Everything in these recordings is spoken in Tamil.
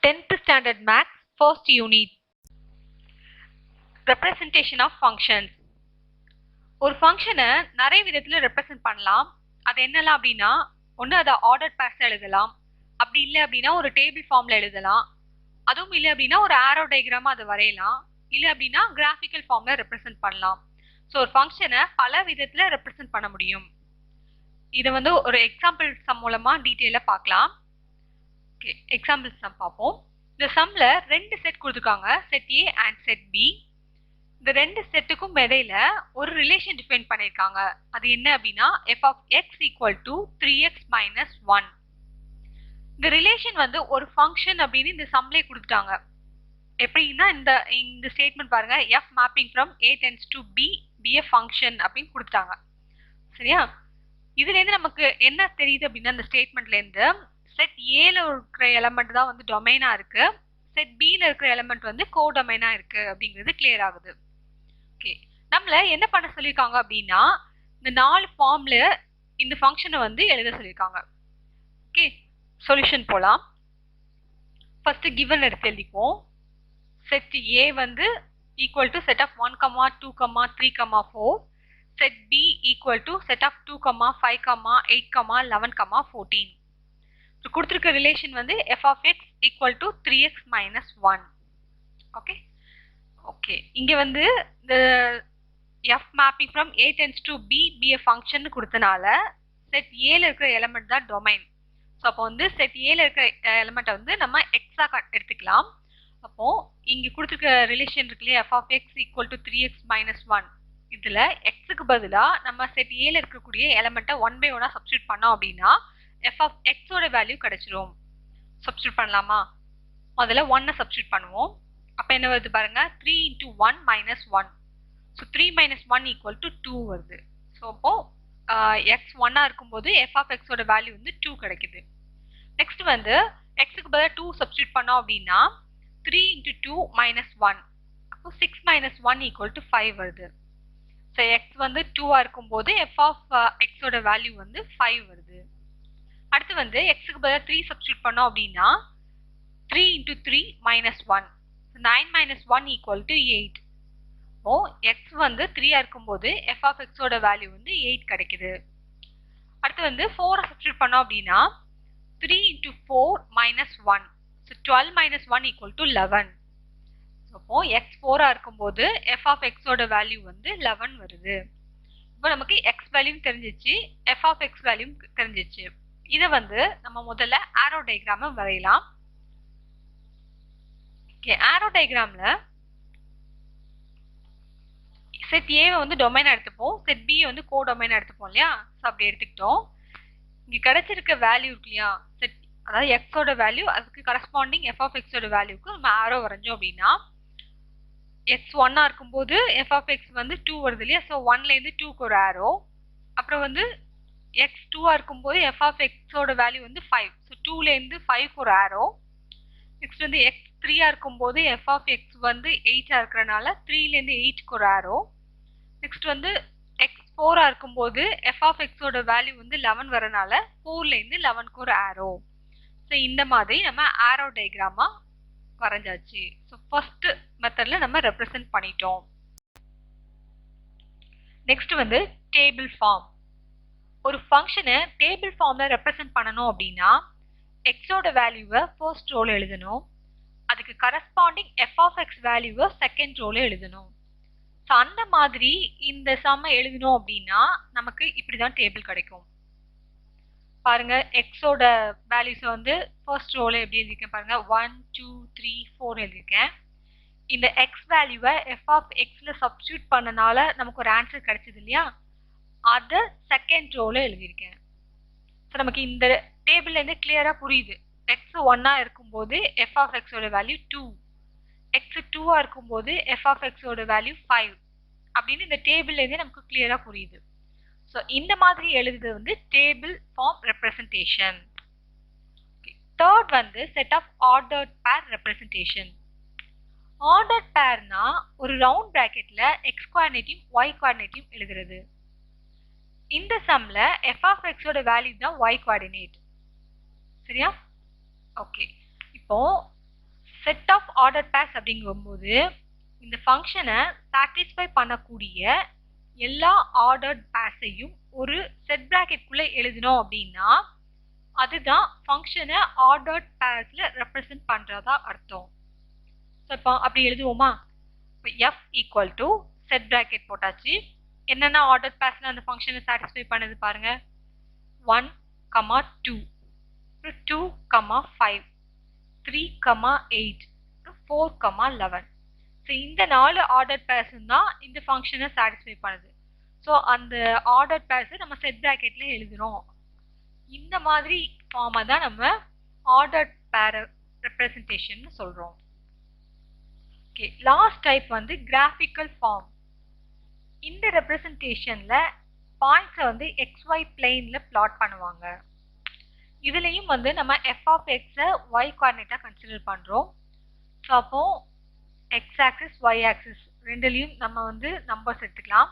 10th standard max first unit representation of functions. ஒரு ஃபங்க்ஷனை நிறைய விதத்துல ரெப்ரசென்ட் பண்ணலாம். அது என்னலாம் அப்படின்னா, ஒன்று அதை ஆர்டர் பேர்ஸ் எழுதலாம், அப்படி இல்லை அப்படின்னா ஒரு டேபிள் ஃபார்ம்ல எழுதலாம், அதுவும் இல்லை அப்படின்னா ஒரு ஆரோ டயக்ராமா அதை வரையலாம், இல்லை அப்படின்னா கிராஃபிக்கல் ஃபார்ம்ல ரெப்ரசென்ட் பண்ணலாம். ஸோ ஒரு ஃபங்க்ஷனை பல விதத்துல ரெப்ரசென்ட் பண்ண முடியும். இதை வந்து ஒரு எக்ஸாம்பிள் சம் மூலமா டீட்டெயிலா பார்க்கலாம். ஓகே, எக்ஸாம்பிள் சம் பார்ப்போம். இந்த சம்ல ரெண்டு செட் கொடுத்துருக்காங்க, set A and set B. இந்த ரெண்டு செட்டுக்கும் இடையில ஒரு ரிலேஷன் டிஃபைன் பண்ணியிருக்காங்க. அது என்ன அப்படின்னா f of x equal to 3x minus 1. இந்த ரிலேஷன் வந்து ஒரு ஃபங்க்ஷன் அப்படின்னு இந்த சம்லே கொடுத்துட்டாங்க. எப்படின்னா இந்த ஸ்டேட்மெண்ட் பாருங்க, f mapping from a tends to b be a function அப்படின்னு கொடுத்துட்டாங்க. சரியா? இதுல இருந்து நமக்கு என்ன தெரியுது அப்படின்னா, இந்த ஸ்டேட்மெண்ட்ல இருந்து செட் ஏல இருக்கிற எலமெண்ட் தான் வந்து டொமைனா இருக்கு, செட் பில இருக்கிற எலமெண்ட் வந்து கோ டொமைனா இருக்கு அப்படிங்கிறது கிளியர் ஆகுது. ஓகே, நம்மள என்ன பண்ண சொல்லியிருக்காங்க அப்படின்னா, இந்த 4 ஃபார்ம்ல இந்த ஃபங்க்ஷனை வந்து எழுத சொல்லியிருக்காங்க. ஓகே, சொல்யூஷன் போலாம். ஃபர்ஸ்ட் கிவன் எடுத்து எழுதிப்போம். செட் ஏ வந்து equal to set of 1, 2, 3, 4. Set B equal to set of 2, 5, 8, 11, 14. கொடுத்திருக்க ரிலேஷன் வந்து f of x equal to 3x minus 1. Okay okay, இங்க வந்து இந்த f mapping from a tends to b be a function கொடுத்தனால செட் ஏல இருக்கிற எலிமெண்ட் தான் டொமைன். ஸோ அப்போ வந்து செட் ஏல இருக்கிற எலிமெண்ட்டை வந்து நம்ம எக்ஸா எடுத்துக்கலாம். அப்போ இங்க கொடுத்திருக்க ரிலேஷன் இருக்கு இல்லையா, f of x equal to 3x minus 1. இதுல எக்ஸுக்கு பதிலா நம்ம செட் ஏல இருக்கக்கூடிய எலிமெண்ட்டை 1 by 1 சப்ஸ்டியூட் பண்ணோம் அப்படின்னா f of x ஓட வேல்யூ கிடைச்சிரும். சப்ஸ்டியூட் பண்ணலாமா? முதல்ல 1 சப்ஸ்டியூட் பண்ணுவோம். அப்ப என்ன வருது பாருங்க, 3 into 1 minus 1. So 3 minus 1 equal to 2 வருது. ஸோ அப்போ x 1 இருக்கும்போது f of x ஓட வேல்யூ வந்து 2 கிடைக்குது. நெக்ஸ்ட் வந்து xக்கு பதிலா 2 சப்ஸ்டியூட் பண்ணோம் அப்படின்னா 3 into 2 minus 1. அப்போ 6 minus 1 equal to 5 வருது. ஸோ x வந்து 2 இருக்கும்போது f of x ஓட வேல்யூ வந்து 5 வருது. அடுத்து வந்து xக்கு பதிலா 3 சப்ஸ்டியூட் பண்ணோம் அப்படின்னா 3 into 3 minus 1. 9 minus 1 equal to 8. O, x வந்து 3 இருக்கும்போது f of x ஓட வேல்யூ வந்து 8 கிடைக்குது. அடுத்து வந்து 4 சப்ஸ்டியூட் பண்ணோம் அப்படின்னா 3 into 4 minus 1. So 12 minus 1 equal to 11. அப்போ x 4 இருக்கும்போது f of x ஓட வேல்யூ வந்து 11 வருது. இப்போ நமக்கு x வேல்யூ தெரிஞ்சிச்சு, f of x வேல்யூ தெரிஞ்சிச்சு. இதை வந்து நம்ம முதல்ல ஆரோ டயக்ராம வரையலாம். ஓகே, ஆரோ டயக்ராம்ல செட் ஏ வந்து டொமைனா எடுத்துப்போம், செட் பி வந்து கோ டொமைனா எடுத்துப்போம் இல்லையா. ஸோ அப்படி எடுத்துக்கிட்டோம். இங்க கிடைச்சிருக்க வேல்யூ இருக்கு இல்லையா, செட் அதாவது x ஓட வேல்யூ, அதுக்கு கரஸ்பாண்டிங் f of x ஓட வேல்யூக்கு நம்ம ஆரோ வரைஞ்சோம் அப்படின்னா x 1 இருக்கும்போது f of x வந்து 2 வருது இல்லையா. ஸோ 1ல இருந்து 2க்கு ஒரு ஆரோ. அப்புறம் வந்து x 2 இருக்கும்போது f of x ஓட வேல்யூ வந்து 5. ஸோ 2ல இருந்து 5க்கு ஒரு ஆரோ. நெக்ஸ்ட் வந்து x 3 இருக்கும்போது f of x வந்து 8 இருக்கிறனால 3ல இருந்து 8க்கு ஒரு ஆரோ. நெக்ஸ்ட் வந்து x 4 இருக்கும்போது f of x ஓட வேல்யூ வந்து 11 வரனால 4ல இருந்து 11க்கு ஒரு ஆரோ. ஸோ இந்த மாதிரி நம்ம ஆரோ டயக்ராமா வரைஞ்சாச்சு. ஸோ ஃபர்ஸ்ட் மெத்தட்ல நம்ம ரெப்ரசென்ட் பண்ணிட்டோம். நெக்ஸ்ட் வந்து டேபிள் ஃபார்ம். ஒரு ஃபங்க்ஷனை டேபிள் ஃபார்ம்ல ரெப்ரசென்ட் பண்ணணும் அப்படின்னா x ஓட வேல்யூவை ஃபர்ஸ்ட் ரோல எழுதணும், அதுக்கு கரஸ்பாண்டிங் f of x வேல்யூவை செகண்ட் ரோல எழுதணும். ஸோ அந்த மாதிரி இந்த சம்மை எழுதணும் அப்படின்னா நமக்கு இப்படிதான் டேபிள் கிடைக்கும். பாருங்க, x ஓட வேல்யூஸ் வந்து ஃபர்ஸ்ட் ரோல எப்படி எழுதிருக்கேன் பாருங்க, 1, 2, 3, 4 எழுதிருக்கேன். இந்த x வேல்யூவை f of xல சப்ஸ்டியூட் பண்ணனால நமக்கு ஒரு ஆன்சர் கிடைச்சது இல்லையா, அதை செகண்ட் ரோல எழுதியிருக்கேன். ஸோ நமக்கு இந்த டேபிள்ல இருந்து கிளியரா புரியுது, x 1 இருக்கும்போது f of x ஓட வேல்யூ 2, x 2 இருக்கும்போது f of x ஓட வேல்யூ 5 அப்படின்னு இந்த டேபிள்ல இருந்து நமக்கு கிளியரா புரியுது. ஸோ இந்த மாதிரி எழுதுறது வந்து டேபிள் ஃபார்ம் ரெப்ரசன்டேஷன். தேர்ட் வந்து set of ordered pair representation. Ordered பேர்னா ஒரு ரவுண்ட் பிராக்கெட்ல x கோஆர்டினேட்டையும் y கோஆர்டினேட்டையும் எழுதுறது. இந்த சம்ல f of x ஓட வேல்யூ தான் y கோஆர்டினேட். சரியா? ஓகே, இப்போ செட் ஆஃப் ஆர்டர் பேர்ஸ் அப்படிங்கும்போது இந்த ஃபங்க்ஷனை சாட்டிஸ்ஃபை பண்ணக்கூடிய எல்லா ஆர்டர் பேர்ஸையும் ஒரு செட் பிராக்கெட்குள்ளே எழுதினோம் அப்படின்னா அதுதான் ஃபங்க்ஷனை ஆர்டர் பேர்ஸில் ரெப்ரசன்ட் பண்ணுறதா அர்த்தம். ஸோ இப்போ அப்படி எழுதுவோமா? இப்போ F equal to set bracket போட்டாச்சு. என்னென்ன ஆர்டர் பேர்ஸில் அந்த ஃபங்க்ஷனை சாட்டிஸ்ஃபை பண்ணுது பாருங்க. 1, 2, 2, 5, 3, 8, 4, 11. ஸோ இந்த 4 ஆர்டர் பேர்ஸும் தான் இந்த ஃபங்க்ஷனை சாட்டிஸ்ஃபை பண்ணுது. ஸோ அந்த ஆர்டர் பேர்ஸை நம்ம செட் பிராக்கெட்ல எழுதுறோம். இந்த மாதிரி ஃபார்மை தான் நம்ம ஆர்டர் பேர் ரெப்ரசன்டேஷன் சொல்றோம். ஓகே, லாஸ்ட் டைப் வந்து கிராஃபிக்கல் ஃபார்ம். இந்த ரெப்ரசன்டேஷன்ல பாயிண்ட்ஸை வந்து XY பிளேன்ல பிளாட் பண்ணுவாங்க. இதுலயும் வந்து நம்ம f of x-ஐ y கோஆர்டினேட்டா கன்சிடர் பண்றோம். ஸோ அப்போ x ஆக்சிஸ் y ஆக்சிஸ் ரெண்டுலையும் நம்ம வந்து நம்பர்ஸ் எடுத்துக்கலாம்.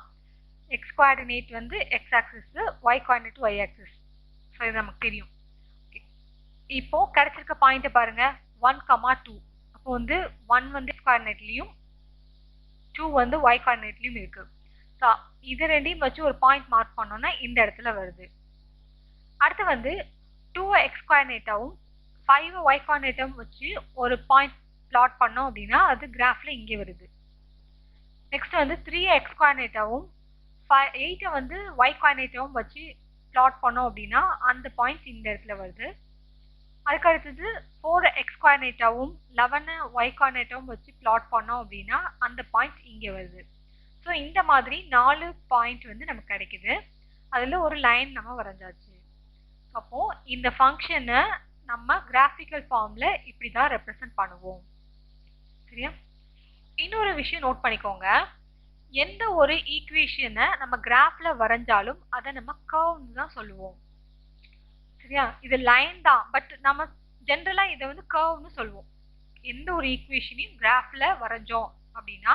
x கோஆர்டினேட் வந்து x axis, y coordinate y axis. So இது நமக்கு தெரியும். இப்போ கிடைச்சிருக்க பாயிண்ட்டை பாருங்க, 1, 2. அப்போ வந்து 1 வந்து x கோஆர்டினேட்லையும் 2 வந்து y கோஆர்டினேட்லையும் இருக்கு. ஸோ இது ரெண்டையும் வச்சு ஒரு பாயிண்ட் மார்க் பண்ணோம்னா இந்த இடத்துல வருது. அடுத்து வந்து 2 x கோஆர்டினேட்டாவும் 5 y கோஆர்டினேட்டாவும் வச்சு ஒரு பாயிண்ட் பிளாட் பண்ணோம் அப்படின்னா அது கிராஃப்ல இங்கே வருது. நெக்ஸ்ட் வந்து 3 x கோஆர்டினேட்டாவும் 8 வந்து y கோஆர்டினேட்டாவும் வச்சு பிளாட் பண்ணோம் அப்படின்னா அந்த பாயிண்ட் இந்த இடத்துல வருது. அதுக்கு அடுத்தது 4 x கோஆர்டினேட்டாவும் 11 y கோஆர்டினேட்டாவும் வச்சு பிளாட் பண்ணோம் அப்படின்னா அந்த பாயிண்ட் இங்கே வருது. ஸோ இந்த மாதிரி 4 பாயிண்ட் வந்து நமக்கு கிடைக்குது. அதில் ஒரு லைன் நம்ம வரைஞ்சாச்சு. அப்போ இந்த ஃபங்க்ஷனை நம்ம கிராஃபிக்கல் ஃபார்ம்ல இப்படி தான் ரெப்ரசன்ட் பண்ணுவோம். சரியா? இன்னொரு விஷயம் நோட் பண்ணிக்கோங்க, எந்த ஒரு ஈக்குவேஷனை நம்ம கிராஃப்ல வரைஞ்சாலும் அதை நம்ம கர்வ்னு தான் சொல்லுவோம். சரியா? இது லைன் தான், பட் நம்ம ஜென்ரலா இதை வந்து கர்வ்னு சொல்லுவோம். எந்த ஒரு ஈக்குவேஷனையும் கிராஃப்ல வரைஞ்சோம் அப்படின்னா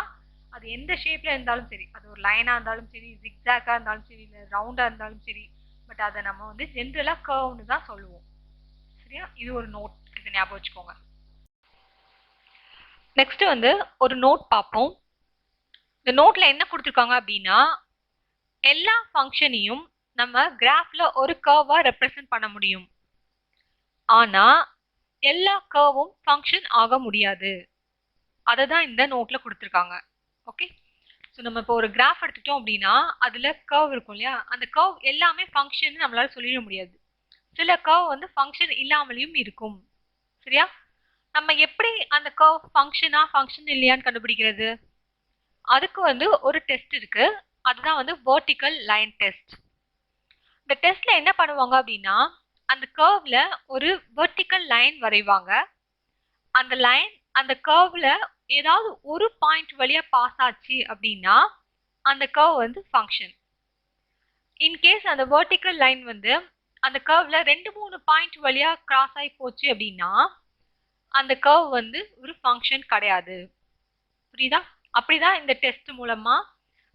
அது எந்த ஷேப்ல இருந்தாலும் சரி, அது ஒரு லைனா இருந்தாலும் சரி, ஜிக்ஸாக்கா இருந்தாலும் சரி, இல்லை ரவுண்டா இருந்தாலும் சரி, பட் அதை நம்ம வந்து ஜென்ரலா கர்வ்னு தான் சொல்லுவோம். சரியா? இது ஒரு நோட், இது ஞாபகம் வச்சுக்கோங்க. நெக்ஸ்ட் வந்து ஒரு நோட் பார்ப்போம். இந்த நோட்ல என்ன கொடுத்துருக்காங்க அப்படின்னா எல்லா ஃபங்க்ஷனையும் நம்ம கிராஃப்ல ஒரு கர்வா ரெப்ரசன்ட் பண்ண முடியும். ஆனா எல்லா கர்வும் ஃபங்க்ஷன் ஆக முடியாது. அதை தான் இந்த நோட்ல கொடுத்துருக்காங்க. ஓகே, ஸோ நம்ம இப்போ ஒரு கிராஃப் எடுத்துட்டோம் அப்படின்னா அதுல கர்வ் இருக்கும் இல்லையா, அந்த கர்வ் எல்லாமே ஃபங்க்ஷன் நம்மளால சொல்லிட முடியாது. சில கர்வ் வந்து ஃபங்க்ஷன் இல்லாமலையும் இருக்கும். சரியா? நம்ம எப்படி அந்த கர்வ் ஃபங்க்ஷனா ஃபங்க்ஷன் இல்லையான்னு கண்டுபிடிக்கிறது? அதுக்கு வந்து ஒரு டெஸ்ட் இருக்கு. அதுதான் வந்து வெர்டிக்கல் லைன் டெஸ்ட். இந்த டெஸ்ட்ல என்ன பண்ணுவாங்க அப்படின்னா அந்த கர்வ்ல ஒரு வெர்டிக்கல் லைன் வரைவாங்க. அந்த லைன் அந்த கர்வ்ல ஏதாவது ஒரு பாயிண்ட் வழியா பாஸ் ஆச்சு அப்படின்னா அந்த கர்வ் வந்து ஃபங்க்ஷன். இன்கேஸ் அந்த வெர்டிக்கல் லைன் வந்து அந்த கர்வ்ல 2-3 பாயிண்ட் வழியா கிராஸ் ஆகி போச்சு அப்படின்னா அந்த கர்வ் வந்து ஒரு ஃபங்க்ஷன் கிடையாது. புரியுதா? அப்படிதான் இந்த டெஸ்ட் மூலமா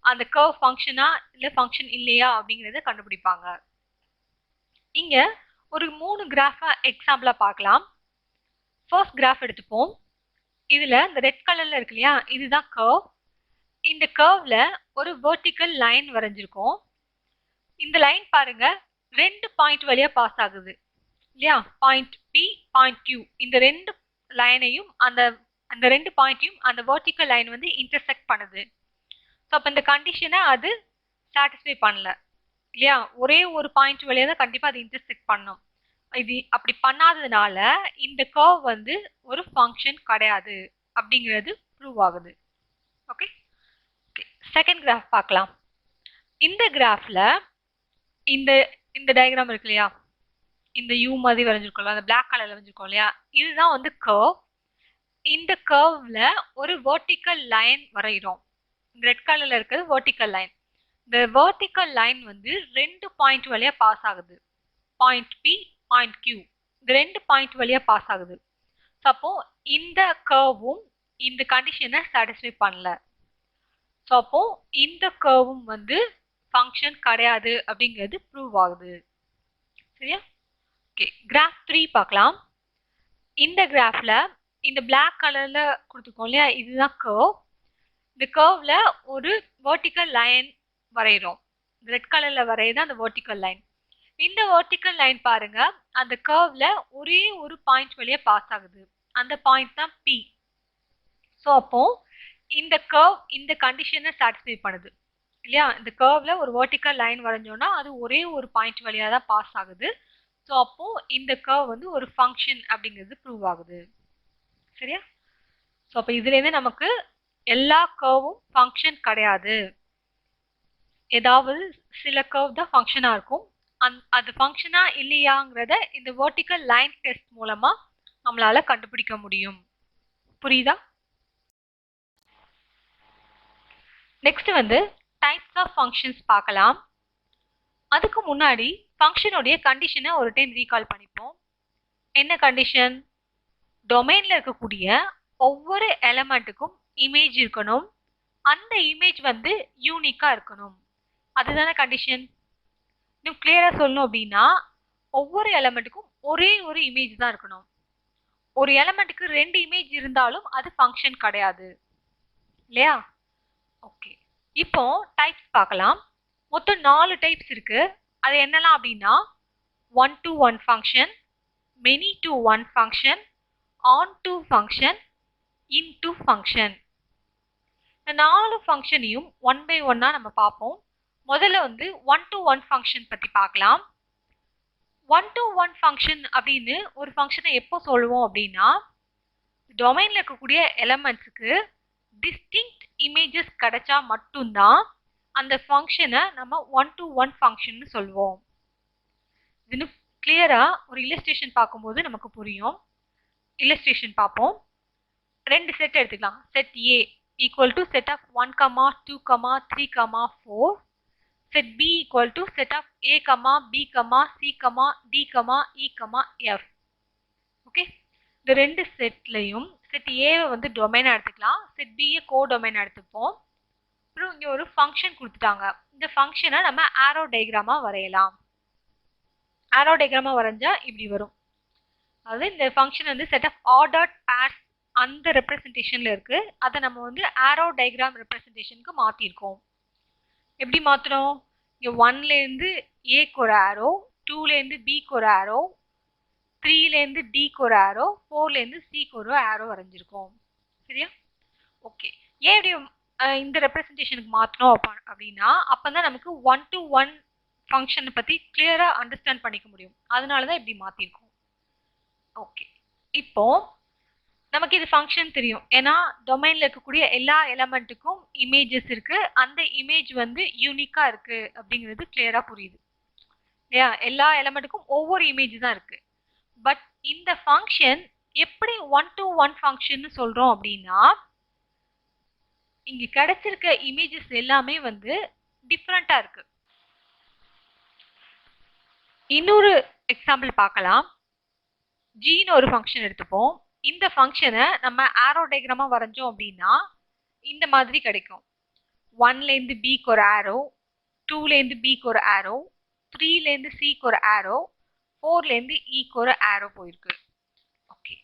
அந்த கர்வ் ஃபங்க்ஷனா இல்ல ஃபங்க்ஷன் இல்லையா அப்படிங்கறத கண்டுபிடிப்பாங்க. இங்க ஒரு 3 கிராஃபா எக்ஸாம்பிளா பார்க்கலாம். ஃபர்ஸ்ட் கிராஃப் எடுத்துப்போம். இதுல இந்த ரெட் கலர்ல இருக்கு இல்லையா, இதுதான் கர்வ். இந்த கர்வ்ல ஒரு வெர்டிக்கல் லைன் வரைஞ்சிருக்கோம். இந்த லைன் பாருங்க 2 பாயிண்ட் வழியா பாஸ் ஆகுது இல்லையா, பாயிண்ட் P, பாயிண்ட் Q. இந்த 2 லைனையும் அந்த 2 பாயிண்ட்டையும் அந்த வெர்டிக்கல் லைன் வந்து இன்டர்செக்ட் பண்ணுது. ஸோ அப்போ இந்த கண்டிஷனை அது சாட்டிஸ்ஃபை பண்ணல இல்லையா, ஒரே ஒரு பாயிண்ட் வழியா தான் கண்டிப்பா அது இன்டர்செக்ட் பண்ணும். இது அப்படி பண்ணாததுனால இந்த கர்வ் வந்து ஒரு ஃபங்க்ஷன் கிடையாது அப்படிங்கிறது ப்ரூவ் ஆகுது. ஓகே, செகண்ட் கிராஃப் பார்க்கலாம். இந்த கிராஃப்ல இந்த இந்த டயக்ராம் இருக்கு இல்லையா, இந்த யூ மாதிரி வரைஞ்சிருக்கோம், அந்த பிளாக் கலர்ல வரைஞ்சிருக்கோம் இல்லையா, இதுதான் வந்து கர்வ். இந்த கர்வ்ல ஒரு வெர்டிக்கல் லைன் வரைகிறோம். ரெட் கலர்ல இருக்கிறது வெர்டிக்கல் லைன். இந்த வெர்டிக்கல் லைன் வந்து 2 பாயிண்ட் வழியா பாஸ் ஆகுது, பாயிண்ட் P, பாயிண்ட் Q. இந்த 2 பாயிண்ட் வழியா பாஸ் ஆகுது. அப்போ இந்த கர்வும் இந்த கண்டிஷனை சாட்டிஸ்ஃபை பண்ணல. ஸோ அப்போ இந்த கர்வும் வந்து ஃபங்க்ஷன் கிடையாது அப்படிங்கிறது ப்ரூவ் ஆகுது. சரியா? ஓகே, கிராஃப் 3 பார்க்கலாம். இந்த கிராஃப்ல இந்த பிளாக் கலர்ல கொடுத்துருக்கோம் இல்லையா, இதுதான் கர்வ். இந்த கர்வ்ல ஒரு வெர்டிக்கல் லைன் வரைகிறோம். ரெட் கலர்ல வரையுது அந்த வெர்டிக்கல் லைன். இந்த வெர்டிக்கல் லைன் பாருங்க, அந்த கர்வ்ல ஒரே ஒரு பாயிண்ட் வழியா பாஸ் ஆகுது. அந்த பாயிண்ட் தான் P. ஸோ அப்போ இந்த கர்வ் இந்த கண்டிஷனை சாட்டிஸ்ஃபை பண்ணுது இல்லையா. இந்த கர்வ்ல ஒரு வெர்டிக்கல் லைன் வரைஞ்சோம்னா அது ஒரே ஒரு பாயிண்ட் வழியா தான் பாஸ் ஆகுது. ஸோ அப்போ இந்த கர்வ் வந்து ஒரு ஃபங்க்ஷன் அப்படிங்கிறது ப்ரூவ் ஆகுது. சரியா? ஸோ அப்போ இதுலேருந்து நமக்கு எல்லா கர்வும் ஃபங்க்ஷன் கிடையாது. ஏதாவது சில கர்வ் தான் ஃபங்க்ஷனாக இருக்கும். அது ஃபங்க்ஷனா இல்லையாங்கிறத இந்த வெர்டிக்கல் லைன் டெஸ்ட் மூலமா நம்மளால கண்டுபிடிக்க முடியும். புரியுதா? நெக்ஸ்ட் வந்து டைப்ஸ் ஆஃப் ஃபங்க்ஷன்ஸ் பார்க்கலாம். அதுக்கு முன்னாடி ஃபங்க்ஷனுடைய கண்டிஷனை ஒரு டைம் ரீகால் பண்ணிப்போம். என்ன கண்டிஷன்? டொமைன்ல இருக்கக்கூடிய ஒவ்வொரு எலமெண்ட்டுக்கும் இமேஜ் இருக்கணும். அந்த இமேஜ் வந்து யூனிக்கா இருக்கணும். அதுதானே கண்டிஷன். இன்னும் கிளியரா சொல்லணும் அப்படின்னா, ஒவ்வொரு எலமெண்ட்டுக்கும் ஒரே ஒரு இமேஜ் தான் இருக்கணும். ஒரு எலமெண்ட்டுக்கு 2 இமேஜ் இருந்தாலும் அது ஃபங்க்ஷன் கிடையாது இல்லையா? ஓகே, இப்போ டைப்ஸ் பார்க்கலாம். மொத்தம் 4 டைப்ஸ் இருக்கு. அது என்னலாம் அப்படின்னா, 1-to-1 function, many-to-one function, on-to function, into function. இந்த 4 ஃபங்க்ஷனையும் ஒன் பை ஒன்னா நம்ம பார்ப்போம். முதல்ல வந்து 1-to-1 ஃபங்க்ஷன் பத்தி பார்க்கலாம். 1-to-1 ஃபங்க்ஷன் அப்படின்னு ஒரு ஃபங்க்ஷனை எப்போ சொல்லுவோம் அப்படின்னா, டொமைன்ல இருக்கக்கூடிய எலமெண்ட்ஸுக்கு டிஸ்டிங்க்ட் இமேஜஸ் கிடைச்சா மட்டும்தான் அந்த ஃபங்க்ஷனை நம்ம 1-to-1 ஃபங்க்ஷன் சொல்லுவோம். இன்னும் கிளியரா ஒரு இல்லஸ்ட்ரேஷன் பார்க்கும்போது நமக்கு புரியும். இல்லஸ்ட்ரேஷன் பார்ப்போம். 2 செட் எடுத்துக்கலாம். Set A equal to set of 1, 2, 3, 4. set B equal to set of A, B, C, D, E, F. Okay, இந்த ரெண்டு செட்லையும் செட் A வந்து டொமைனா எடுத்துக்கலாம், செட் B கோ டொமைன் எடுத்துப்போம். அப்புறம் இங்க ஒரு ஃபங்க்ஷன் கொடுத்துட்டாங்க. இந்த ஃபங்க்ஷனை நம்ம ஆரோ டயக்ராமா வரையலாம். ஆரோ டயக்ராமா வரைஞ்சா இப்படி வரும். அதாவது இந்த ஃபங்க்ஷன் வந்து செட் ஆஃப் ஆர்டர்ட் பேர்ஸ் அந்த ரெப்ரசன்டேஷன்ல இருக்கு. அதை நம்ம வந்து ஆரோ டயக்ராம் ரெப்ரசன்டேஷனுக்கு மாத்திருக்கோம். எப்படி மாத்துறோம்? இங்க 1லேருந்து ஏக்கு ஒரு ஆரோ, 2லேருந்து பிக்கு ஒரு ஆரோ, 3லேருந்து டிக்கு ஒரு ஆரோ, 4லேருந்து சிக்கு ஒரு ஆரோ வரைஞ்சிருக்கோம். சரியா? ஓகே, ஏன் இப்படி இந்த ரெப்ரசன்டேஷனுக்கு மாற்றணும் அப்படின்னா, அப்பதான் நமக்கு 1-to-1 ஃபங்க்ஷனை பற்றி கிளியராக அண்டர்ஸ்டாண்ட் பண்ணிக்க முடியும். அதனால தான் இப்படி மாற்றிருக்கோம். ஓகே, இப்போ நமக்கு இது ஃபங்க்ஷன் தெரியும். ஏன்னா டொமைன்ல இருக்கக்கூடிய எல்லா எலமெண்ட்டுக்கும் இமேஜஸ் இருக்கு. அந்த இமேஜ் வந்து யூனிக்கா இருக்கு அப்படிங்கிறது கிளியரா புரியுது இல்லையா? எல்லா எலமெண்ட்டுக்கும் ஒவ்வொரு இமேஜ் தான் இருக்கு. பட் இந்த ஃபங்க்ஷன் எப்படி 1-to-1 ஃபங்க்ஷன் சொல்றோம் அப்படின்னா, இங்க கிடைச்சிருக்க இமேஜஸ் எல்லாமே வந்து டிஃப்ரெண்டா இருக்கு. இன்னொரு எக்ஸாம்பிள் பார்க்கலாம். ஜின்னு ஒரு ஃபங்க்ஷன் எடுத்துப்போம். இந்த ஃபங்க்ஷனை நம்ம ஆரோ டயக்ராமா வரைஞ்சோம் அப்படின்னா இந்த மாதிரி கிடைக்கும். 1லேருந்து பிக்கு ஒரு ஆரோ, 2லேருந்து பிக்கு ஒரு ஆரோ, 3லேருந்து சிக்கு ஒரு ஆரோ, 4லேருந்து ஈக்கு ஒரு ஆரோ போயிருக்கு. ஓகே,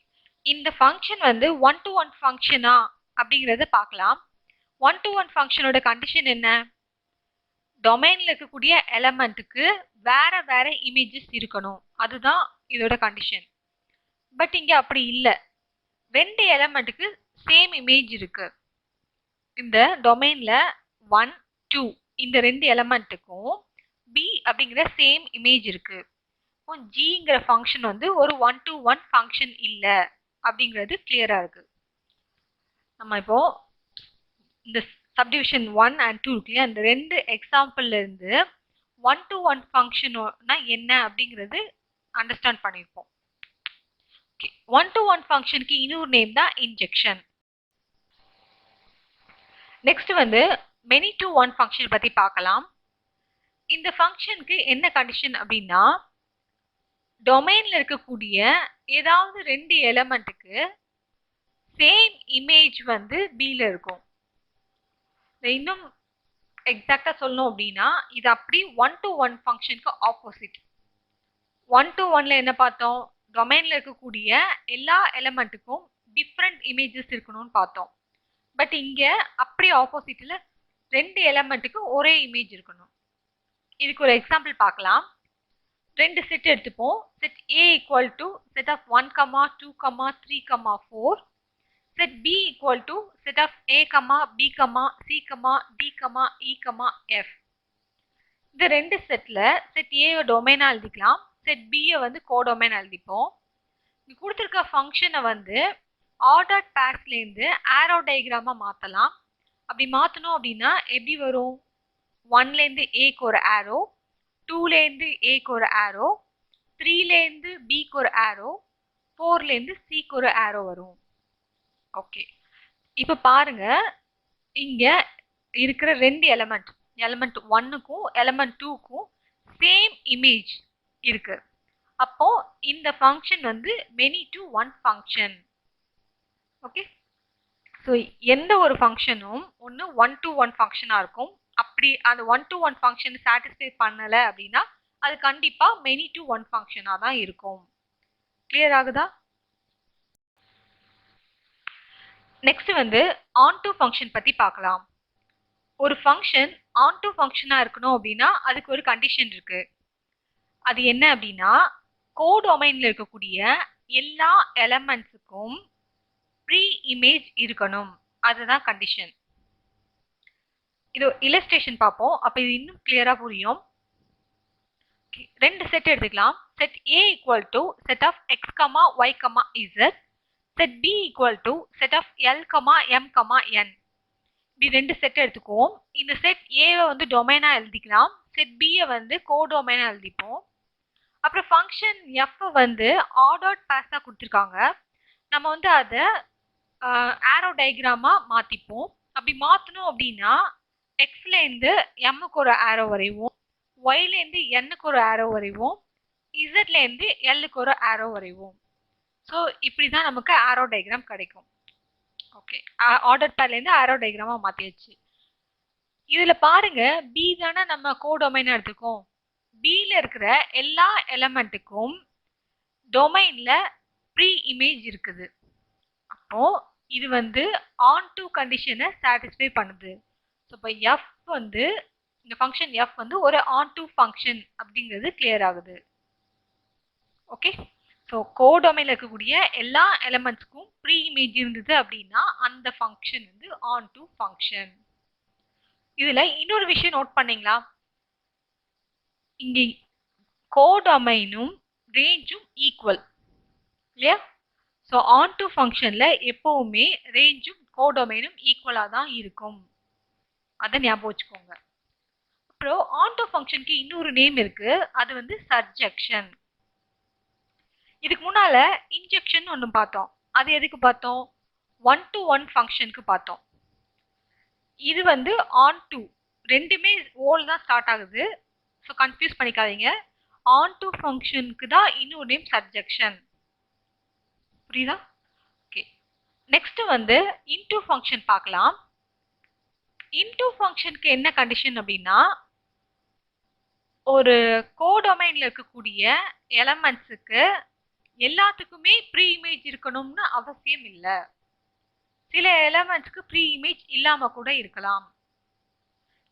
இந்த ஃபங்க்ஷன் வந்து 1-to-1 ஃபங்க்ஷனா அப்படிங்கிறத பார்க்கலாம். 1-to-1 ஃபங்க்ஷனோட கண்டிஷன் என்ன? டொமைன்ல இருக்கக்கூடிய எலமெண்ட்டுக்கு வேற வேற இமேஜஸ் இருக்கணும். அதுதான் இதோட கண்டிஷன். பட் இங்க அப்படி இல்லை. 2 எலமெண்ட்டுக்கு சேம் இமேஜ் இருக்கு. இந்த டொமைன்ல 1, 2 இந்த 2 எலமெண்ட்டுக்கும் B அப்படிங்கிற சேம் இமேஜ் இருக்கு. ஜிங்கிற ஃபங்க்ஷன் வந்து ஒரு 1-to-1 ஃபங்க்ஷன் இல்லை அப்படிங்கிறது கிளியரா இருக்கு. நம்ம இப்போ இந்த சப்டிவிஷன் 1 and 2 இருக்கு, அந்த 2 எக்ஸாம்பிள்ல இருந்து 1-to-1 ஃபங்க்ஷன்னா என்ன அப்படிங்கிறது அண்டர்ஸ்டாண்ட் பண்ணியிருப்போம். 1-to-1 ஃபங்க்ஷனுக்கு இன்னொரு நேம் தான் இன்ஜெக்ஷன். நெக்ஸ்ட் வந்து many-to-one ஃபங்க்ஷன் பத்தி பார்க்கலாம். இந்த ஃபங்க்ஷனுக்கு என்ன கண்டிஷன் அப்படின்னா, டொமைன்ல இருக்கக்கூடிய ஏதாவது 2 எலமெண்ட்டுக்கு சேம் இமேஜ் வந்து Bல இருக்கும். இன்னும் எக்ஸாக்டா சொல்லணும் அப்படின்னா இது அப்படி 1-to-1 ஃபங்க்ஷனுக்கு ஆப்போசிட். 1-to-1ல என்ன பார்த்தோம்? டொமைன்ல இருக்கக்கூடிய எல்லா எலமெண்ட்டுக்கும் டிஃப்ரெண்ட் இமேஜஸ் இருக்கணும்னு பார்த்தோம். பட் இங்க அப்படியே ஆப்போசிட்ல 2 எலமெண்ட்டுக்கு ஒரே இமேஜ் இருக்கணும். இதுக்கு ஒரு எக்ஸாம்பிள் பார்க்கலாம். 2 செட் எடுத்துப்போம். Set A equal to set of 1, 2, 3, 4. Set B equal to set of A, B, C, D, E, F. இந்த 2 செட்ல செட் A டொமைனா எழுதிக்கலாம். செட் B வந்து கோடொமைன் எழுதிப்போம். இங்க கொடுத்திருக்க ஃபங்க்ஷனை வந்து ஆர்டர்ட் பேர்ஸ்ல இருந்து ஆரோ டயக்ராமா மாத்தலாம். அப்படி மாத்தணும் அப்படின்னா எப்படி வரும்? 1ல இருந்து Aக்கு ஒரு ஆரோ, 2ல இருந்து Aக்கு ஒரு ஆரோ, 3ல இருந்து Bக்கு ஒரு ஆரோ, 4ல இருந்து Cக்கு ஒரு ஆரோ வரும். ஓகே, இப்ப பாருங்க, இங்க இருக்கிற 2 எலிமெண்ட் 1க்கும் எலிமெண்ட் 2க்கும் சேம் இமேஜ் இருக்கு. அப்போ இந்த ஃபங்க்ஷன் வந்து many to one function. Okay, so எந்த ஒரு ஃபங்க்ஷனும் ஒன்று 1 to 1 ஃபங்க்ஷனாக இருக்கும். அப்படி அந்த 1 to 1 ஃபங்க்ஷன் சாட்டிஸ்ஃபை பண்ணலை அப்படின்னா அது கண்டிப்பாக many to one ஃபங்க்ஷனாக தான் இருக்கும். கிளியர் ஆகுதா? நெக்ஸ்ட் வந்து onto ஃபங்க்ஷன் பற்றி பார்க்கலாம். ஒரு ஃபங்க்ஷன் onto ஃபங்க்ஷனாக இருக்கணும் அப்படின்னா அதுக்கு ஒரு கண்டிஷன் இருக்கு. அது என்ன அப்படின்னா கோடொமைன்ல இருக்கக்கூடிய எல்லா எலமெண்ட்ஸுக்கும் ப்ரீ இமேஜ் இருக்கணும். அதுதான் கண்டிஷன். இது இல்லஸ்ட்ரேஷன் பார்ப்போம், அப்ப இது இன்னும் கிளியரா புரியும். 2 செட் எடுத்துக்கலாம். Set A equal to set of x, y, z. Set B equal to set of L, M, N. இப்படி 2 செட் எடுத்துக்குவோம். இந்த செட் A வந்து டொமைனா எழுதிக்கலாம். செட் B வந்து கோடொமைனா எழுதிப்போம். அப்புறம் ஃபங்க்ஷன் F வந்து ஆர்டர்ட் பேர்ஸா கொடுத்துருக்காங்க. நம்ம வந்து அதை ஆரோ டயக்ராமா மாத்திப்போம். அப்படி மாத்தணும் அப்படின்னா எக்ஸ்ல இருந்து எம்முக்கு ஒரு ஆரோ வரைவோம், ஒய்ல இருந்து எண்ணுக்கு ஒரு ஆரோ வரைவோம், இசட்ல இருந்து எல்லுக்கு ஒரு ஆரோ வரைவோம். ஸோ இப்படிதான் நமக்கு ஆரோ டயக்ராம் கிடைக்கும். ஓகே, ஆர்டர் பேர்ல இருந்து ஆரோ டயக்ராமா மாத்தியாச்சு. இதுல பாருங்க, பி தானே நம்ம கோடொமைன் எடுத்துக்கோம். பில இருக்கிற எல்லா எலமெண்ட்டுக்கும் டொமைன்ல ப்ரீ இமேஜ் இருக்குது. அப்போ இது வந்து onto கண்டிஷனை சாட்டிஸ்ஃபை பண்ணுது. ஸோ இப்போ F வந்து இந்த ஃபங்க்ஷன் F வந்து ஒரு onto ஃபங்க்ஷன் அப்படிங்கிறது கிளியர் ஆகுது. ஓகே, ஸோ கோடொமைன்ல இருக்கக்கூடிய எல்லா எலமெண்ட்ஸ்க்கும் ப்ரீ இமேஜ் இருந்தது அப்படின்னா அந்த ஃபங்க்ஷன் வந்து onto ஃபங்க்ஷன். இதுல இன்னொரு விஷயம் நோட் பண்ணீங்களா? இங்கே கோடொமைனும் ரேஞ்சும் ஈக்குவல் இல்லையா? ஸோ onto ஃபங்க்ஷன்ல எப்பவுமே ரேஞ்சும் கோடொமைனும் ஈக்குவலாக தான் இருக்கும். அதை ஞாபகம் வச்சுக்கோங்க. அப்புறம் onto ஃபங்க்ஷனுக்கு இன்னொரு நேம் இருக்கு, அது வந்து சர்ஜெக்ஷன். இதுக்கு முன்னால இன்ஜெக்ஷன் ஒன்று பார்த்தோம். அது எதுக்கு பார்த்தோம்? 1 to 1 ஃபங்க்ஷனுக்கு பார்த்தோம். இது வந்து onto ரெண்டுமே ஓல் தான் ஸ்டார்ட் ஆகுது. ஸோ கன்ஃபியூஸ் பண்ணிக்காதீங்க. onto ஃபங்க்ஷனுக்கு தான் இன்னொரு நேம் சர்ஜெக்ஷன். புரியுதா? ஓகே, நெக்ஸ்ட் வந்து இன்டூ ஃபங்க்ஷன் பார்க்கலாம். இன்டூ ஃபங்க்ஷனுக்கு என்ன கண்டிஷன் அப்படின்னா ஒரு கோடொமைன்ல இருக்கக்கூடிய எலமெண்ட்ஸுக்கு எல்லாத்துக்குமே ப்ரீ இமேஜ் இருக்கணும்னு அவசியம் இல்லை. சில எலமெண்ட்ஸ்க்கு ப்ரீ இமேஜ் இல்லாம கூட இருக்கலாம்.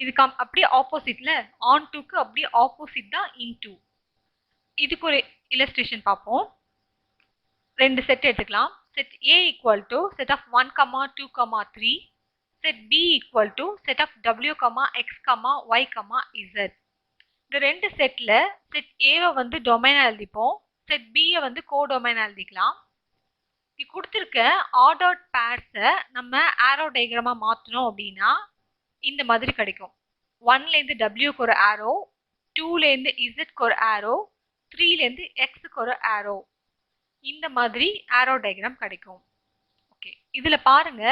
இதுக்கு அப்படியே ஆப்போசிட்ல ontoக்கு அப்படியே ஆப்போசிட் தான் இன்டூ. இதுக்கு ஒரு இல்லஸ்ட்ரேஷன் பார்ப்போம். 2 செட் எடுத்துக்கலாம். Set A equal to set of 1, 2, 3. Set B equal to set of W, X, Y, Z. இந்த 2 செட்ல செட் A வந்து டொமைனா எழுதிப்போம். செட் B வந்து கோடொமைனா எழுதிக்கலாம். இது கொடுத்துருக்க ஆர்டர்ட் பேர்ஸை நம்ம ஆரோ டயக்ராமா மாற்றணும் அப்படின்னா இந்த மாதிரி கிடைக்கும். 1ல இருந்து Wக்கு ஒரு ஆரோ, 2ல இருந்து Zக்கு ஒரு ஆரோ, 3ல இருந்து Xக்கு ஒரு ஆரோ. இந்த மாதிரி ஆரோ டயக்ராம் கிடைக்கும். ஓகே, இதுல பாருங்க,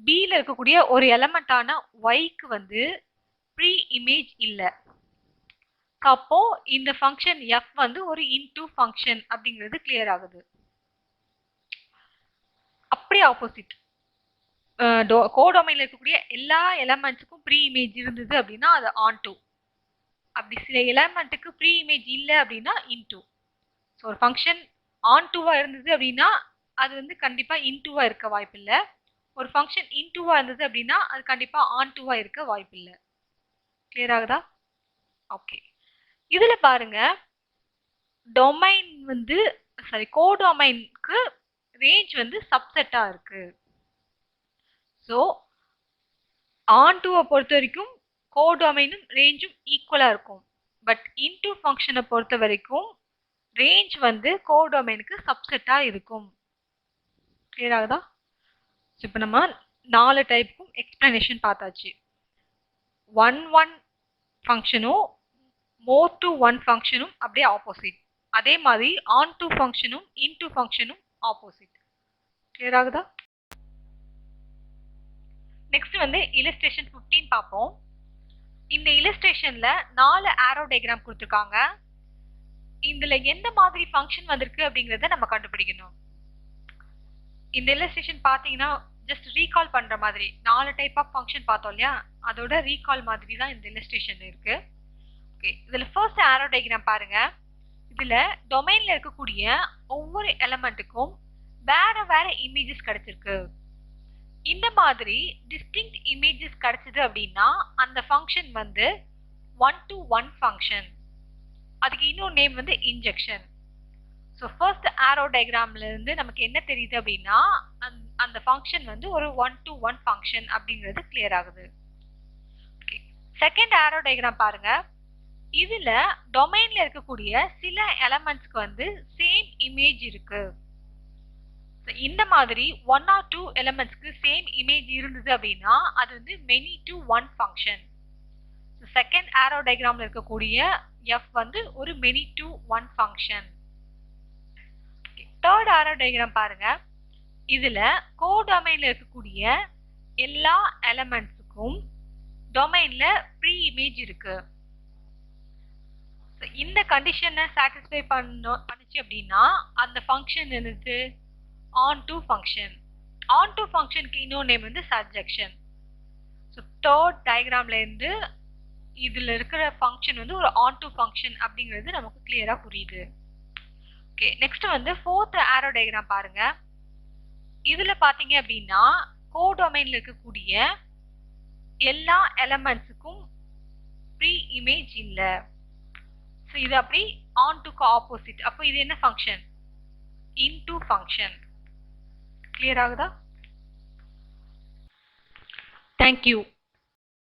பில இருக்கக்கூடிய ஒரு எலமெண்டான ஒய்க்கு வந்து ப்ரீ இமேஜ் இல்லை. அப்போ இந்த ஃபங்க்ஷன் எஃப் வந்து ஒரு இன்டூ ஃபங்க்ஷன் அப்படிங்கிறது கிளியர் ஆகுது. அப்படியே ஆப்போசிட், கோடொமைன்ல இருக்கக்கூடிய எல்லா எலமெண்ட்ஸுக்கும் ப்ரீ இமேஜ் இருந்தது அப்படின்னா அது onto. அப்படி சில எலமெண்ட்டுக்கு ப்ரீ இமேஜ் இல்லை அப்படின்னா இன்டூ. ஸோ ஒரு ஃபங்க்ஷன் ontoவா இருந்தது அப்படின்னா அது வந்து கண்டிப்பா இன்டூவா இருக்க வாய்ப்பில்லை. ஒரு ஃபங்க்ஷன் இன்டூவா இருந்தது அப்படின்னா அது கண்டிப்பா ஆன்டூவா இருக்க வாய்ப்பில்லை. கிளியர் ஆகுதா? ஓகே. இதுல பாருங்க, டொமைன் வந்து கோடொமைனுக்கு ரேஞ்ச் வந்து சப்செட்டா இருக்கு. ஸோ ஆன்டூவை பொறுத்த வரைக்கும் கோடொமைனும் ரேஞ்சும் ஈக்குவலா இருக்கும். பட் இன்டூ ஃபங்க்ஷனை பொறுத்த வரைக்கும் ரேஞ்ச் வந்து கோடொமைனுக்கு சப்செட்டா இருக்கும். கிளியர் ஆகுதா? இப்போ நம்ம 4 டைப்புக்கும் எக்ஸ்பிளனேஷன் பார்த்தாச்சு. ஒன் ஃபங்க்ஷனும் மோர் டு ஒன் ஃபங்க்ஷனும் அப்படியே ஆப்போசிட். அதே மாதிரி ஆன் டு ஃபங்க்ஷனும் இன் டு ஃபங்க்ஷனும் ஆப்போசிட். கிளியர் ஆகுதா? நெக்ஸ்ட் வந்து இல்லஸ்ட்ரேஷன் 15 பார்ப்போம். இந்த இல்லஸ்ட்ரேஷன்ல 4 ஆரோ டயக்ராம் கொடுத்துருக்காங்க. இதுல எந்த மாதிரி ஃபங்க்ஷன் வந்திருக்கு அப்படிங்கறத நம்ம கண்டுபிடிக்கணும். இந்த இல்லஸ்ட்ரேஷன் பாத்தீங்கன்னா ஜஸ்ட் ரீகால் பண்ற மாதிரி 4 டைப் ஆஃப் ஃபங்க்ஷன் பார்த்தோம் இல்லையா, அதோட ரீகால் மாதிரி தான் இந்த இல்லஸ்ட்ரேஷன் இருக்கு. ஓகே, இதுல ஃபர்ஸ்ட் ஆரோ டயக்ராம் பாருங்க. இதுல டொமைன்ல இருக்கக்கூடிய ஒவ்வொரு எலிமெண்ட்டுக்கும் வேற வேற இமேஜஸ் கிடைச்சிருக்கு. இந்த மாதிரி டிஸ்டிங்க்ட் இமேஜஸ் கிடைச்சது அப்படின்னா அந்த ஃபங்க்ஷன் வந்து ஒன் டு ஒன் ஃபங்க்ஷன். அதுக்கு இன்னொரு நேம் வந்து இன்ஜெக்ஷன். ஸோ ஃபர்ஸ்ட் ஆரோ டயக்ராம்ல இருந்து நமக்கு என்ன தெரியுது அப்படின்னா அந்த ஃபங்க்ஷன் வந்து ஒரு ஒன் டு ஒன் ஃபங்க்ஷன் அப்படிங்கிறது கிளியர் ஆகுது. ஓகே, செகண்ட் ஆரோ டயக்ராம் பாருங்க. இதுல டொமைன்ல இருக்கக்கூடிய சில எலமெண்ட்ஸ்க்கு வந்து சேம் இமேஜ் இருக்கு. இந்த மாதிரி ஒன் ஆர் டூ எலிமெண்ட்ஸ்க்கு சேம் இமேஜ் இருந்தது அப்படின்னா அது வந்து many to one function. Second arrow டயக்ராம்ல இருக்கக்கூடிய எஃப் வந்து ஒரு many to one function. Third arrow diagram பாருங்க. இதுல கோடொமைன்ல இருக்கக்கூடிய எல்லா எலிமெண்ட்ஸுக்கும் டொமைன்ல ப்ரீ இமேஜ் இருக்கு. இந்த கண்டிஷனை சாட்டிஸ்ஃபை பண்ணுச்சு அப்படின்னா அந்த ஃபங்க்ஷன் என்னது on to function. On to ஃபங்க்ஷனுக்கு இன்னொரு நேம் வந்து சப்ஜெக்ஷன். ஸோ தேர்ட் டயக்ராம்ல இருந்து இதுல இருக்கிற ஃபங்க்ஷன் வந்து ஒரு ஆன் டு ஃபங்க்ஷன் அப்படிங்கிறது நமக்கு கிளியரா புரியுது. ஓகே, நெக்ஸ்ட் வந்து ஃபோர்த் ஆரோ டயக்ராம் பாருங்க. இதுல பாத்தீங்க அப்படின்னா கோடொமைன்ல இருக்கக்கூடிய எல்லா எலிமெண்ட்ஸுக்கும் ப்ரீ இமேஜ் இல்ல. ஸோ இது அப்படி ஆன் டுக்கு ஆப்போசிட். அப்போ இது என்ன ஃபங்க்ஷன்? Into function. கிளியர் ஆகுதா? தேங்க்யூ.